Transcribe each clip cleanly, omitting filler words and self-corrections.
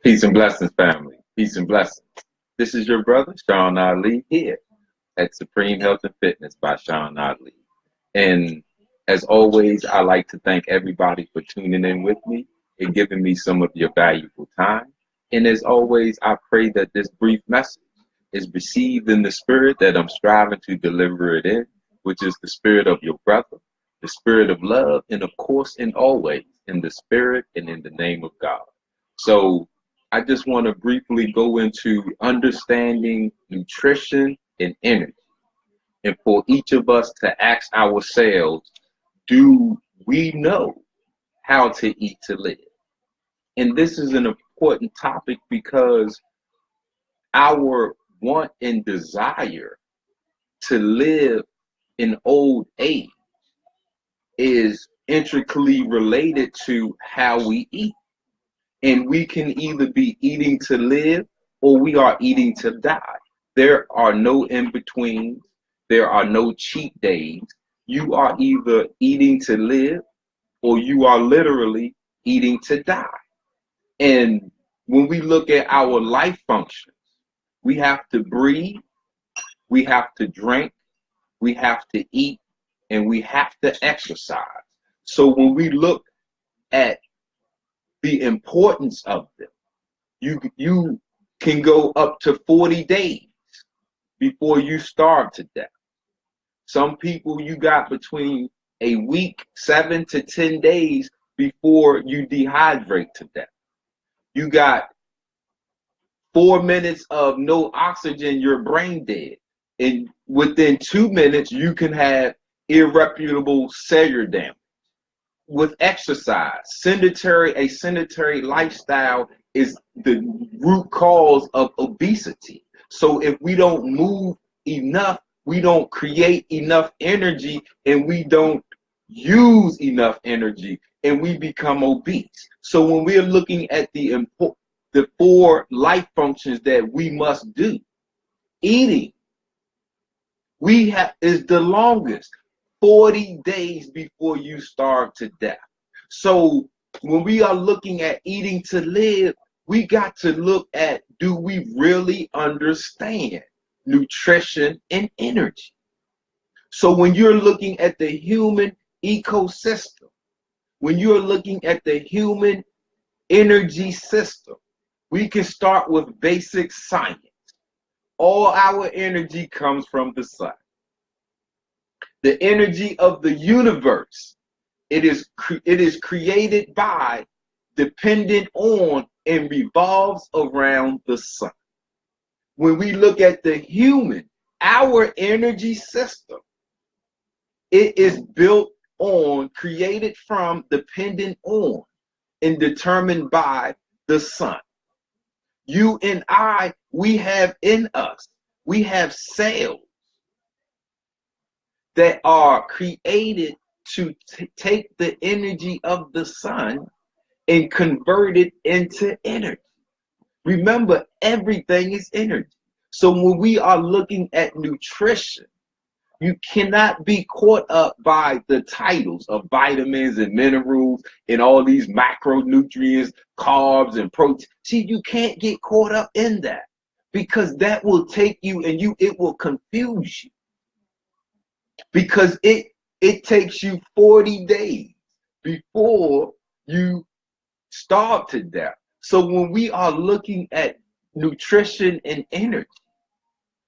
Peace and blessings, family. Peace and blessings. This is your brother, Sean Ali, here at Supreme Health and Fitness by Sean Ali. And as always, I like to thank everybody for tuning in with me and giving me some of your valuable time. And as always, I pray that this brief message is received in the spirit that I'm striving to deliver it in, which is the spirit of your brother, the spirit of love, and of course, and always in the spirit and in the name of God. So I just want to briefly go into understanding nutrition and energy. And for each of us to ask ourselves, do we know how to eat to live? And this is an important topic because our want and desire to live in old age is intricately related to how we eat. And we can either be eating to live or we are eating to die. There are no in-betweens. There are no cheat days. You are either eating to live or you are literally eating to die. And when we look at our life functions, we have to breathe, we have to drink, we have to eat, and we have to exercise. So when we look at the importance of them, you can go up to 40 days before you starve to death. Some people you got between a week, 7 to 10 days before you dehydrate to death. You got 4 minutes of no oxygen, you're brain dead. And within 2 minutes, you can have irreparable cellular damage. With exercise, a sedentary lifestyle is the root cause of obesity. So if we don't move enough, we don't create enough energy, and we don't use enough energy, and we become obese. So when we're looking at the four life functions that we must do, eating is the longest. 40 days before you starve to death. So when we are looking at eating to live, we got to look at, do we really understand nutrition and energy? So when you're looking at the human ecosystem, when you're looking at the human energy system, we can start with basic science. All our energy comes from the sun. The energy of the universe, it is created by, dependent on, and revolves around the sun. When we look at the human, our energy system, it is built on, created from, dependent on, and determined by the sun. You and I, we have in us, we have cells that are created to take the energy of the sun and convert it into energy. Remember, everything is energy. So when we are looking at nutrition, you cannot be caught up by the titles of vitamins and minerals and all these macronutrients, carbs and protein. See, you can't get caught up in that, because that will take you and it will confuse you. Because it takes you 40 days before you starve to death. So when we are looking at nutrition and energy,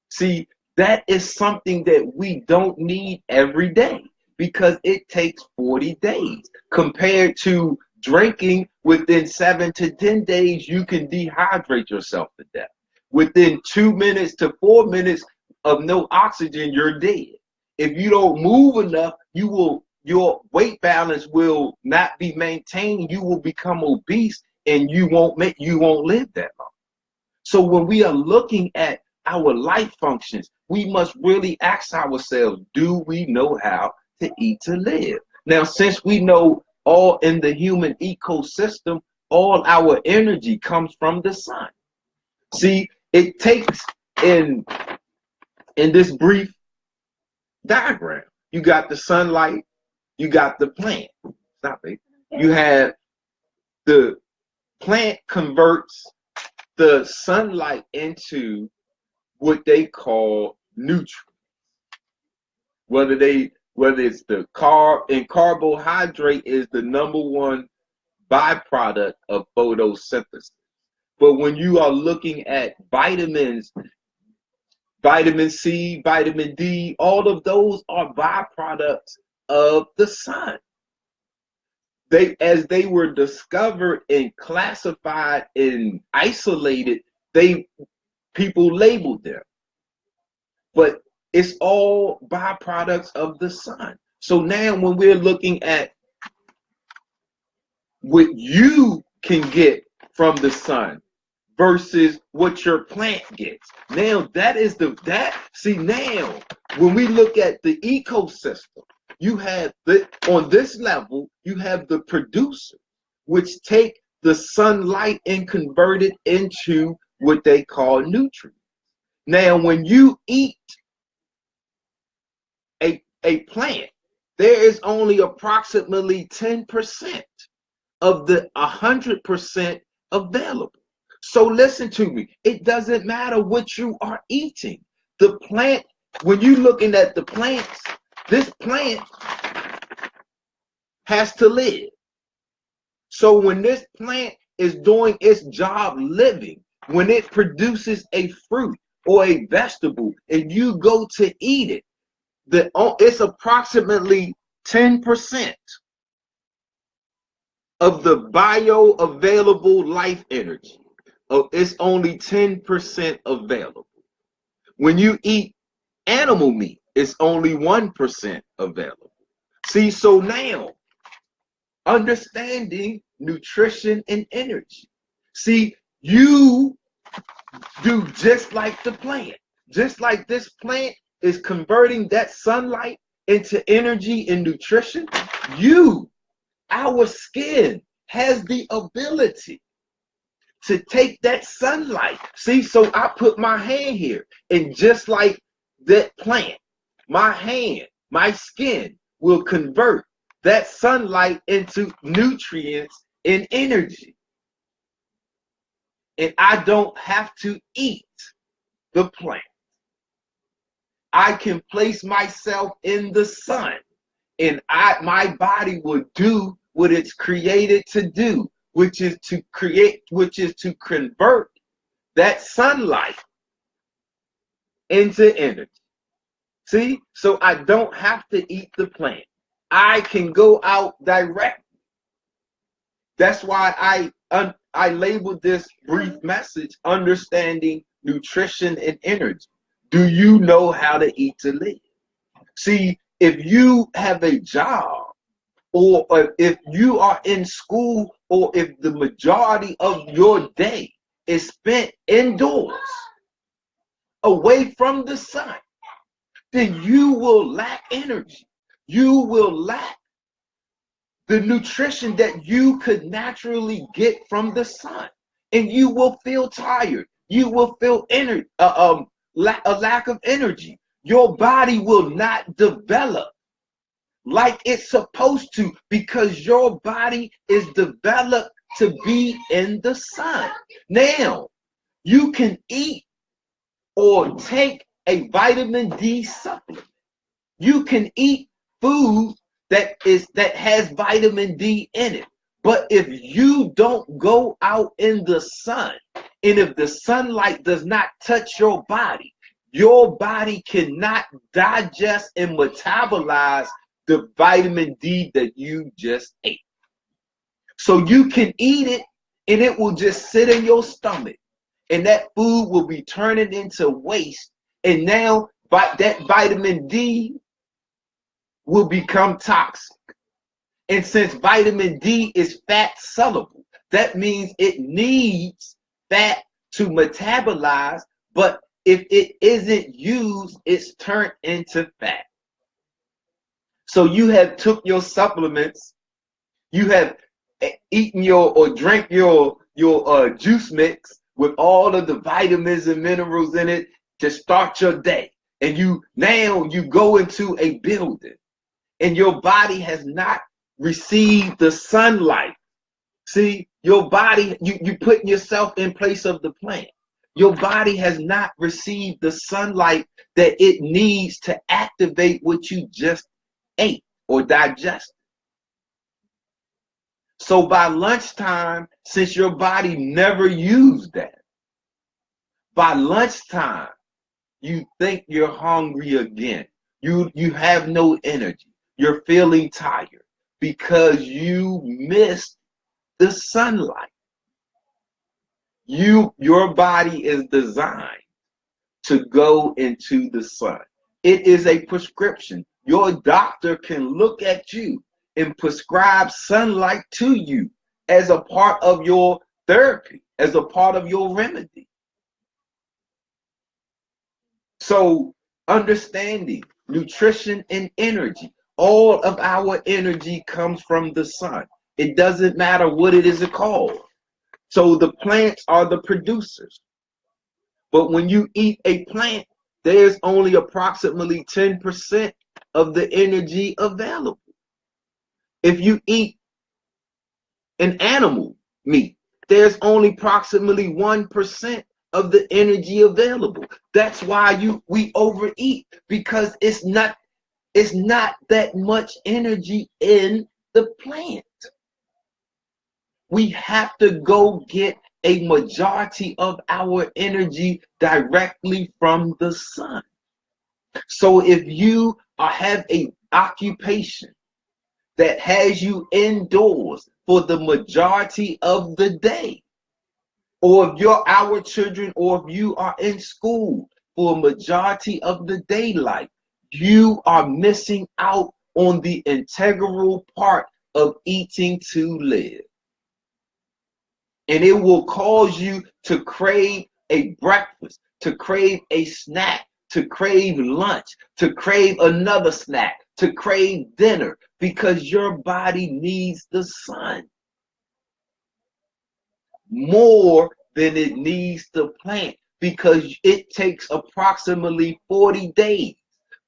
see, that is something that we don't need every day, because it takes 40 days compared to drinking. Within 7 to 10 days, you can dehydrate yourself to death. Within 2 minutes to 4 minutes of no oxygen, you're dead. If you don't move enough, your weight balance will not be maintained. You will become obese, and you won't live that long. So when we are looking at our life functions, we must really ask ourselves, do we know how to eat to live? Now, since we know all in the human ecosystem, all our energy comes from the sun. See, it takes in this brief diagram, you got the sunlight, you got the plant. Stop it. You have the plant converts the sunlight into what they call nutrients. Whether it's the carbohydrate is the number one byproduct of photosynthesis. But when you are looking at vitamins, vitamin C, vitamin D, all of those are byproducts of the sun. As they were discovered and classified and isolated, people labeled them. But it's all byproducts of the sun. So now when we're looking at what you can get from the sun versus what your plant gets, now now when we look at the ecosystem, you have on this level, you have the producer, which take the sunlight and convert it into what they call nutrients. Now, when you eat a plant, there is only approximately 10% of the 100% available. So listen to me. It doesn't matter what you are eating. The plant, when you're looking at the plants, this plant has to live. So when this plant is doing its job living, when it produces a fruit or a vegetable and you go to eat it, it's approximately 10% of the bioavailable life energy. It's only 10% available. When you eat animal meat, it's only 1% available. See, so now, understanding nutrition and energy. See, you do just like the plant. Just like this plant is converting that sunlight into energy and nutrition, our skin has the ability to take that sunlight. See, so I put my hand here, and just like that plant, my skin will convert that sunlight into nutrients and energy. And I don't have to eat the plant. I can place myself in the sun, and my body will do what it's created to do, which is to convert that sunlight into energy. See, so I don't have to eat the plant. I can go out directly. That's why I labeled this brief message, Understanding Nutrition and Energy. Do you know how to eat to live? See, if you have a job, or if you are in school, or if the majority of your day is spent indoors, away from the sun, then you will lack energy. You will lack the nutrition that you could naturally get from the sun, and you will feel tired. You will feel a lack of energy. Your body will not develop like it's supposed to, because your body is developed to be in the sun. Now, you can eat or take a vitamin D supplement. You can eat food that has vitamin D in it. But if you don't go out in the sun, and if the sunlight does not touch your body cannot digest and metabolize the vitamin D that you just ate. So you can eat it, and it will just sit in your stomach, and that food will be turning into waste, and now that vitamin D will become toxic. And since vitamin D is fat soluble, that means it needs fat to metabolize, but if it isn't used, it's turned into fat. So you have took your supplements, you have eaten or drank your juice mix with all of the vitamins and minerals in it to start your day. And now you go into a building, and your body has not received the sunlight. See, your body, you putting yourself in place of the plant. Your body has not received the sunlight that it needs to activate what you just ate or digest. So by lunchtime, since your body never used that, by lunchtime, you think you're hungry again. You have no energy. You're feeling tired because you missed the sunlight. Your body is designed to go into the sun. It is a prescription. Your doctor can look at you and prescribe sunlight to you as a part of your therapy, as a part of your remedy. So understanding nutrition and energy, all of our energy comes from the sun. It doesn't matter what it is called. So the plants are the producers. But when you eat a plant, there's only approximately 10% of the energy available. If you eat an animal meat, there's only approximately 1% of the energy available. That's why we overeat, because it's not that much energy in the plant. We have to go get a majority of our energy directly from the sun. So if you have a occupation that has you indoors for the majority of the day, or if you're our children, or if you are in school for a majority of the daylight, you are missing out on the integral part of eating to live. And it will cause you to crave a breakfast, to crave a snack, to crave lunch, to crave another snack, to crave dinner, because your body needs the sun more than it needs the plant, because it takes approximately 40 days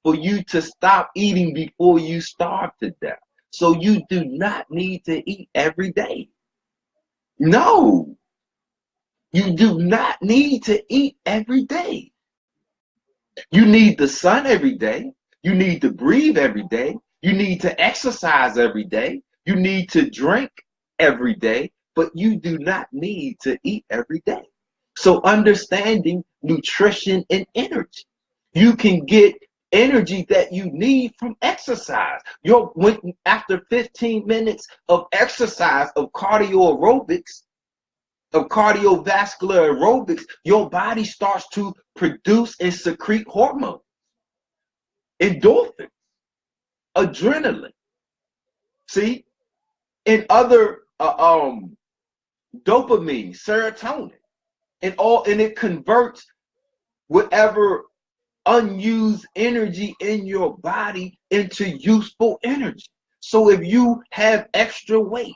for you to stop eating before you starve to death. So you do not need to eat every day. No, you do not need to eat every day. You need the sun every day. You need to breathe every day. You need to exercise every day. You need to drink every day, but you do not need to eat every day. So understanding nutrition and energy. You can get energy that you need from exercise. After 15 minutes of exercise, of cardiovascular aerobics, your body starts to produce and secrete hormones, endorphins, adrenaline, see, and other dopamine, serotonin, and it converts whatever unused energy in your body into useful energy. So if you have extra weight,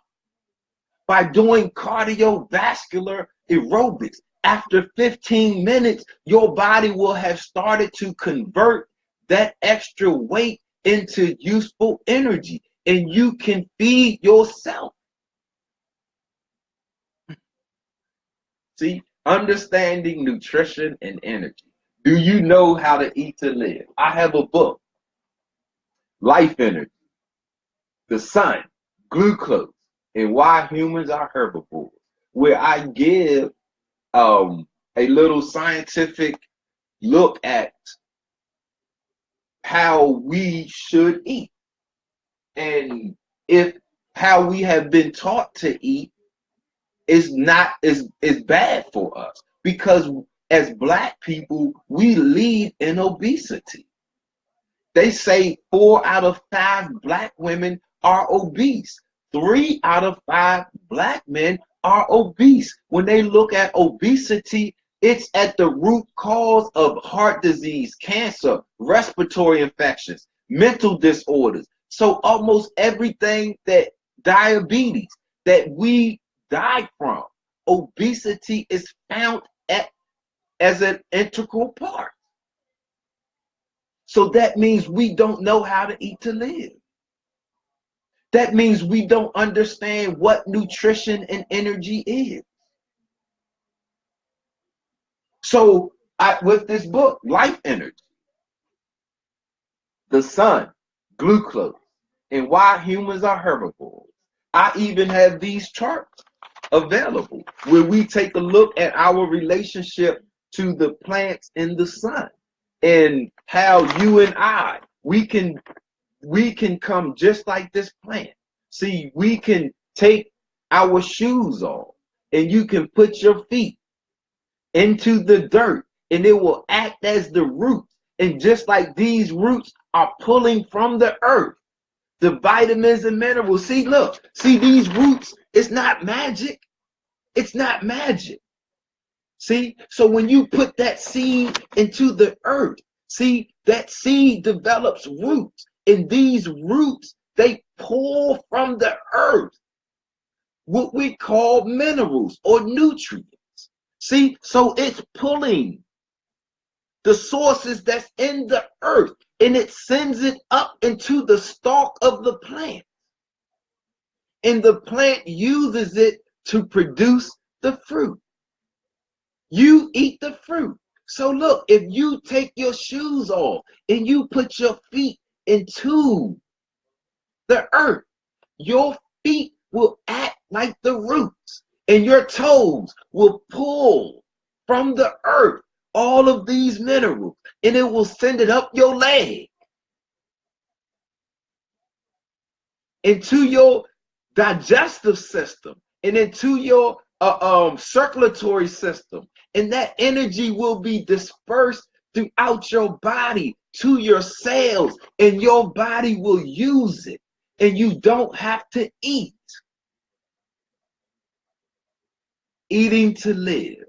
by doing cardiovascular aerobics, after 15 minutes, your body will have started to convert that extra weight into useful energy, and you can feed yourself. See, understanding nutrition and energy. Do you know how to eat to live? I have a book, Life Energy, the Sun, Glucose, and Why Humans Are Herbivores, where I give a little scientific look at how we should eat, and if how we have been taught to eat is bad for us, because as Black people, we lead in obesity. They say 4 out of 5 Black women are obese. 3 out of 5 Black men are obese. When they look at obesity, it's at the root cause of heart disease, cancer, respiratory infections, mental disorders. So almost everything, that diabetes that we die from, obesity is found as an integral part. So that means we don't know how to eat to live. That means we don't understand what nutrition and energy is. So with this book, Life Energy, the sun, glucose, and why humans are herbivores, I even have these charts available where we take a look at our relationship to the plants in the sun and how you and I, we can come just like this plant. See, we can take our shoes off and you can put your feet into the dirt and it will act as the roots. And just like these roots are pulling from the earth, the vitamins and minerals. See, look, see these roots, it's not magic. It's not magic. See, so when you put that seed into the earth, see, that seed develops roots. And these roots, they pull from the earth what we call minerals or nutrients. See, so it's pulling the sources that's in the earth and it sends it up into the stalk of the plant. And the plant uses it to produce the fruit. You eat the fruit. So look, if you take your shoes off and you put your feet into the earth, your feet will act like the roots and your toes will pull from the earth all of these minerals and it will send it up your leg into your digestive system and into your circulatory system, and that energy will be dispersed throughout your body to your cells and your body will use it and you don't have to eat. Eating to live.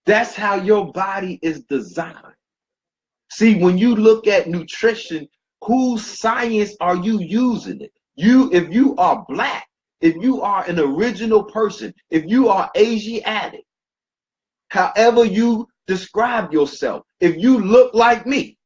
That's how your body is designed. See, when you look at nutrition, whose science are you using it? If you are black, if you are an original person, if you are Asiatic, however you describe yourself, if you look like me,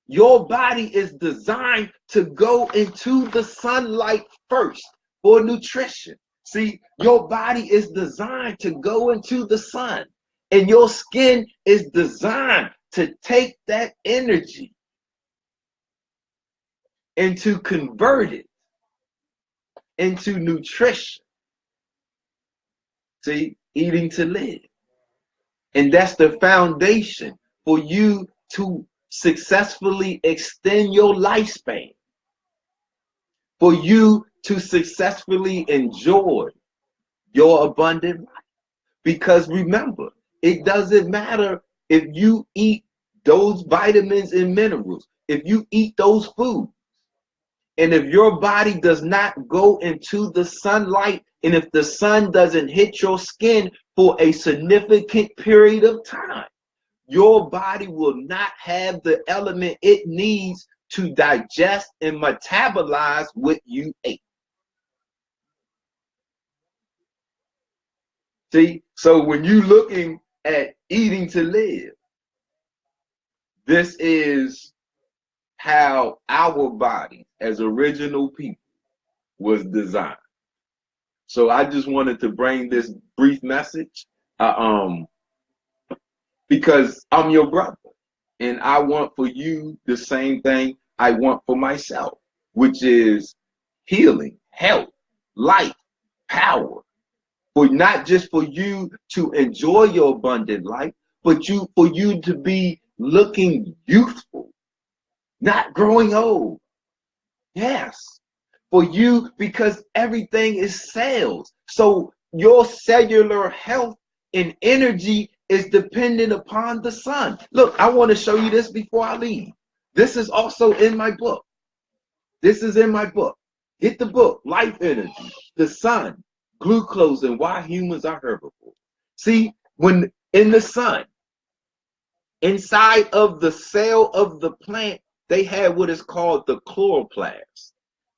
your body is designed to go into the sunlight first for nutrition. See, your body is designed to go into the sun, and your skin is designed to take that energy and to convert it into nutrition. See, eating to live. And that's the foundation for you to successfully extend your lifespan, for you to successfully enjoy your abundant life. Because remember, it doesn't matter if you eat those vitamins and minerals, if you eat those foods, and if your body does not go into the sunlight, and if the sun doesn't hit your skin for a significant period of time, your body will not have the element it needs to digest and metabolize what you ate. See, so when you're looking at eating to live, this is how our body as original people was designed. So I just wanted to bring this brief message because I'm your brother and I want for you the same thing I want for myself, which is healing, health, life, power. For not just for you to enjoy your abundant life, but for you to be looking youthful, not growing old. Yes, for you, because everything is cells. So your cellular health and energy is dependent upon the sun. Look, I want to show you this before I leave. This is also in my book. This is in my book. Get the book, Life Energy, the sun, glucose, and why humans are herbivores. See, when in the sun, inside of the cell of the plant, they have what is called the chloroplast.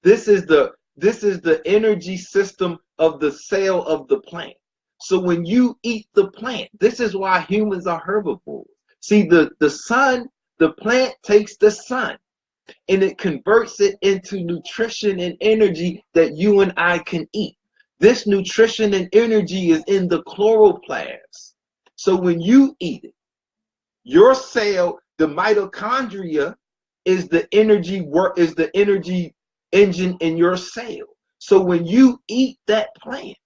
This is the energy system of the cell of the plant. So when you eat the plant, this is why humans are herbivores. See, the sun, the plant takes the sun and it converts it into nutrition and energy that you and I can eat. This nutrition and energy is in the chloroplast. So when you eat it, your cell, the mitochondria, is the energy engine in your cell. So when you eat that plant,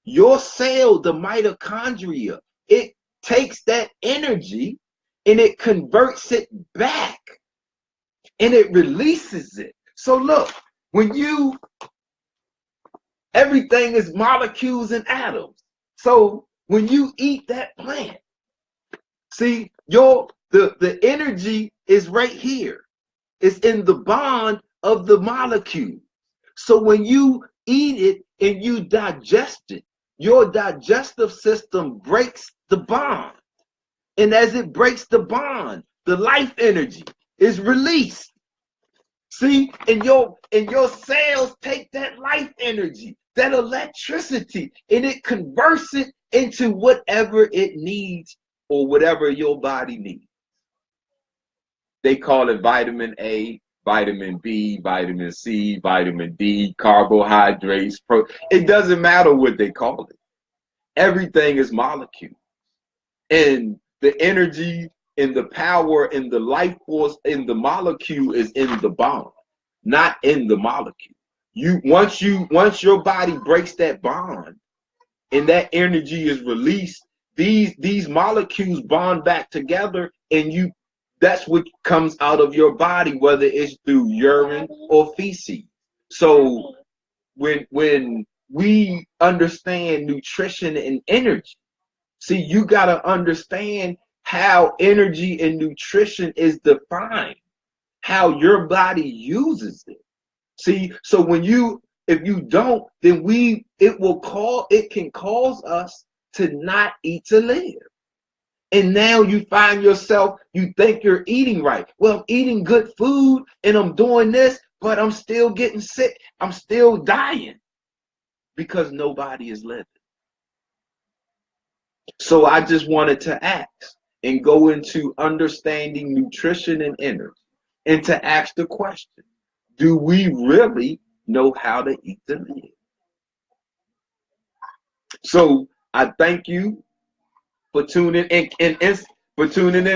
your cell, the mitochondria, it takes that energy and it converts it back and it releases it. So look, when everything is molecules and atoms. So when you eat that plant, see, the energy is right here. It's in the bond of the molecule. So when you eat it and you digest it, your digestive system breaks the bond. And as it breaks the bond, the life energy is released. See, and your cells take that life energy, that electricity, and it converts it into whatever it needs or whatever your body needs. They call it vitamin A, vitamin B, vitamin C, vitamin D, carbohydrates, it doesn't matter what they call it. Everything is molecule. And the energy and the power and the life force in the molecule is in the bond, not in the molecule. Once your body breaks that bond and that energy is released, these molecules bond back together, and that's what comes out of your body, whether it's through urine or feces. So when we understand nutrition and energy, see, you got to understand how energy and nutrition is defined, how your body uses it. See, so if you don't, then it can cause us to not eat to live. And now you find yourself, you think you're eating right. Well, I'm eating good food and I'm doing this, but I'm still getting sick. I'm still dying because nobody is living. So I just wanted to ask and go into understanding nutrition and energy and to ask the question, do we really know how to eat to live? So I thank you for tuning in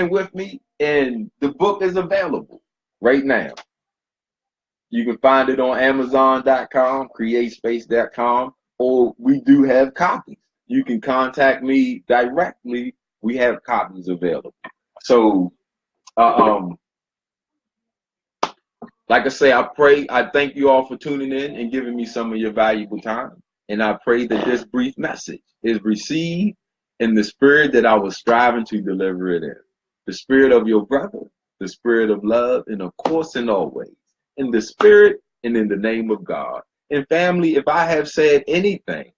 with me, and the book is available right now. You can find it on Amazon.com, CreateSpace.com, or we do have copies. You can contact me directly. We have copies available. So, like I say, I thank you all for tuning in and giving me some of your valuable time. And I pray that this brief message is received in the spirit that I was striving to deliver it in. The spirit of your brother, the spirit of love, and of course and always, in the spirit and in the name of God. And family, if I have said anything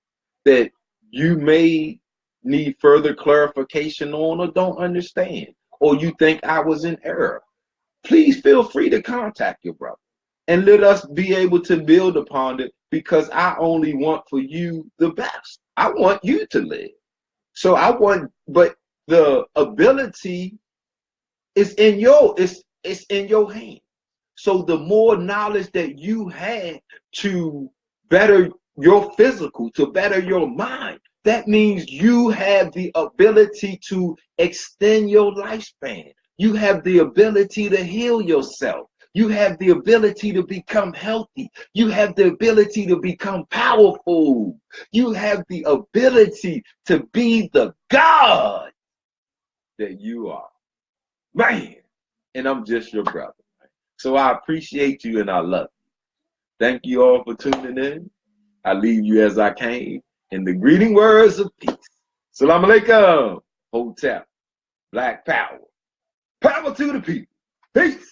that you may need further clarification on or don't understand, or you think I was in error, please feel free to contact your brother and let us be able to build upon it, because I only want for you the best. I want you to live. So but the ability is in it's in your hand. So the more knowledge that you have to better your physical, to better your mind, that means you have the ability to extend your lifespan. You have the ability to heal yourself. You have the ability to become healthy. You have the ability to become powerful. You have the ability to be the God that you are. Man, and I'm just your brother. So I appreciate you and I love you. Thank you all for tuning in. I leave you as I came in the greeting words of peace. Salam alaikum. Hotel. Black power. Power to the people. Peace.